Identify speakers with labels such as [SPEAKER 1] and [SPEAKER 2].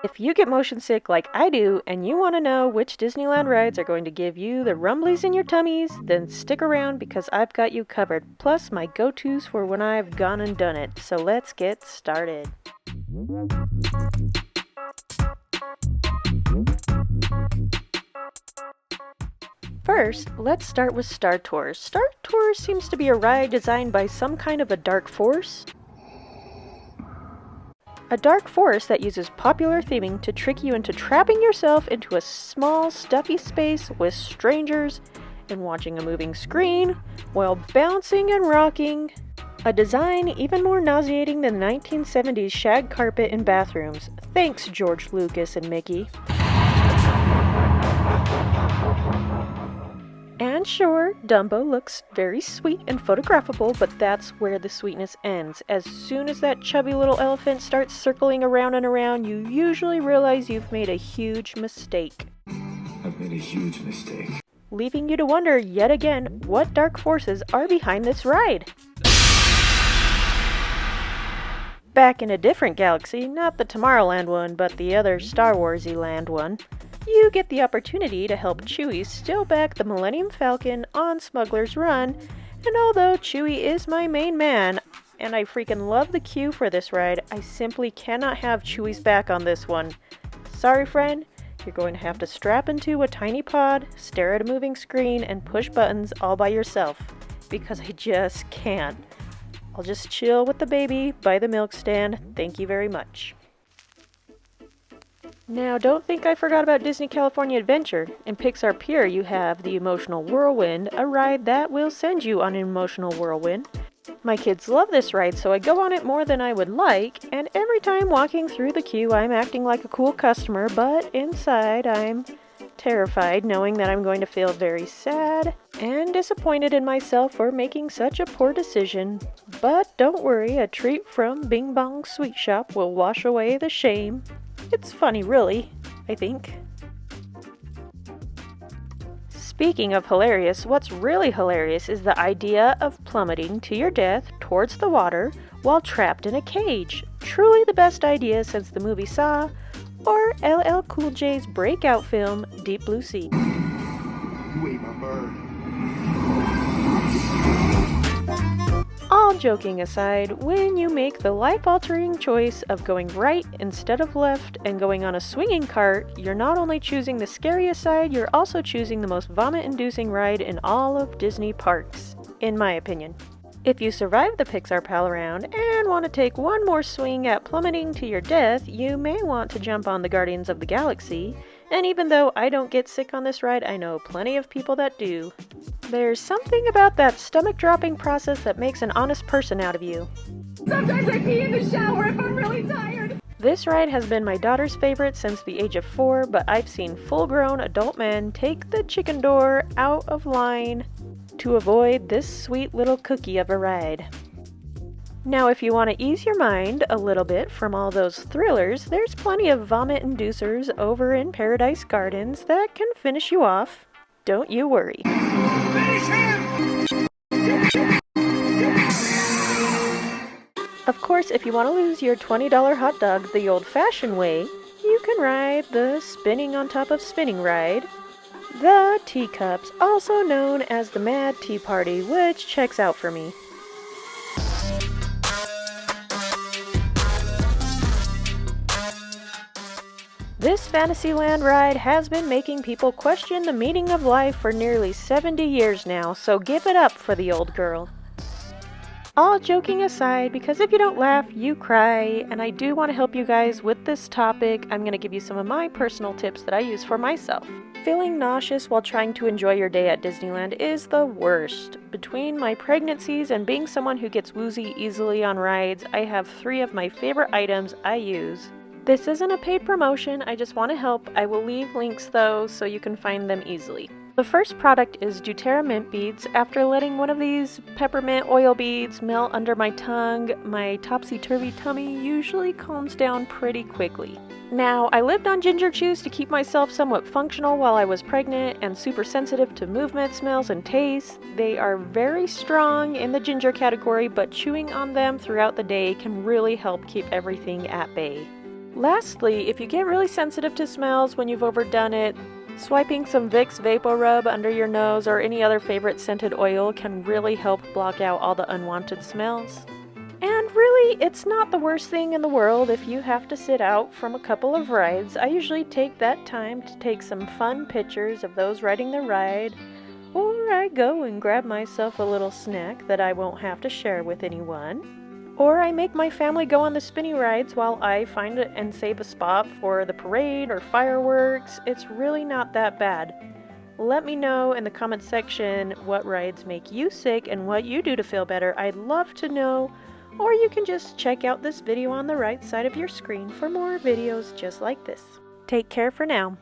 [SPEAKER 1] If you get motion sick like I do and you want to know which Disneyland rides are going to give you the rumblies in your tummies, then stick around because I've got you covered, plus my go-tos for when I've gone and done it. So let's get started. First, let's start with Star Tours. Star Tours seems to be a ride designed by some kind of a dark force. A dark force that uses popular theming to trick you into trapping yourself into a small, stuffy space with strangers and watching a moving screen while bouncing and rocking. A design even more nauseating than the 1970s shag carpet in bathrooms. Thanks, George Lucas and Mickey. And sure, Dumbo looks very sweet and photographable, but that's where the sweetness ends. As soon as that chubby little elephant starts circling around and around, you usually realize you've made a huge mistake.
[SPEAKER 2] I've made a huge mistake.
[SPEAKER 1] Leaving you to wonder yet again what dark forces are behind this ride. Back in a different galaxy, not the Tomorrowland one, but the other Star Wars-y land one, you get the opportunity to help Chewie steal back the Millennium Falcon on Smuggler's Run, and although Chewie is my main man, and I freaking love the queue for this ride, I simply cannot have Chewie's back on this one. Sorry friend, you're going to have to strap into a tiny pod, stare at a moving screen, and push buttons all by yourself, because I just can't. I'll just chill with the baby by the milk stand, thank you very much. Now, don't think I forgot about Disney California Adventure. In Pixar Pier, you have the Emotional Whirlwind, a ride that will send you on an emotional whirlwind. My kids love this ride, so I go on it more than I would like, and every time walking through the queue, I'm acting like a cool customer, but inside, I'm terrified, knowing that I'm going to feel very sad and disappointed in myself for making such a poor decision. But don't worry, a treat from Bing Bong Sweet Shop will wash away the shame. It's funny, really, I think. Speaking of hilarious, what's really hilarious is the idea of plummeting to your death towards the water while trapped in a cage. Truly the best idea since the movie Saw or LL Cool J's breakout film, Deep Blue Sea.
[SPEAKER 2] You ate my bird.
[SPEAKER 1] All joking aside, when you make the life-altering choice of going right instead of left and going on a swinging cart, you're not only choosing the scariest side, you're also choosing the most vomit-inducing ride in all of Disney parks, in my opinion. If you survive the Pixar Pal Around and want to take one more swing at plummeting to your death, you may want to jump on the Guardians of the Galaxy, and even though I don't get sick on this ride, I know plenty of people that do. There's something about that stomach-dropping process that makes an honest person out of you.
[SPEAKER 3] Sometimes I pee in the shower if I'm really tired.
[SPEAKER 1] This ride has been my daughter's favorite since the age of 4, but I've seen full-grown adult men take the chicken door out of line to avoid this sweet little cookie of a ride. Now, if you want to ease your mind a little bit from all those thrillers, there's plenty of vomit inducers over in Paradise Gardens that can finish you off. Don't you worry.
[SPEAKER 2] Finish him!
[SPEAKER 1] Of course, if you want to lose your $20 hot dog the old-fashioned way, you can ride the spinning on top of spinning ride, the teacups, also known as the Mad Tea Party, which checks out for me. This Fantasyland ride has been making people question the meaning of life for nearly 70 years now, so give it up for the old girl. All joking aside, because if you don't laugh, you cry, and I do want to help you guys with this topic, I'm going to give you some of my personal tips that I use for myself. Feeling nauseous while trying to enjoy your day at Disneyland is the worst. Between my pregnancies and being someone who gets woozy easily on rides, I have 3 of my favorite items I use. This isn't a paid promotion, I just want to help. I will leave links though so you can find them easily. The first product is doTERRA mint beads. After letting one of these peppermint oil beads melt under my tongue, my topsy-turvy tummy usually calms down pretty quickly. Now, I lived on ginger chews to keep myself somewhat functional while I was pregnant and super sensitive to movement, smells, and tastes. They are very strong in the ginger category, but chewing on them throughout the day can really help keep everything at bay. Lastly, if you get really sensitive to smells when you've overdone it, swiping some Vicks Vapor Rub under your nose or any other favorite scented oil can really help block out all the unwanted smells. And really, it's not the worst thing in the world if you have to sit out from a couple of rides. I usually take that time to take some fun pictures of those riding the ride, or I go and grab myself a little snack that I won't have to share with anyone. Or I make my family go on the spinny rides while I find and save a spot for the parade or fireworks. It's really not that bad. Let me know in the comment section what rides make you sick and what you do to feel better. I'd love to know. Or you can just check out this video on the right side of your screen for more videos just like this. Take care for now.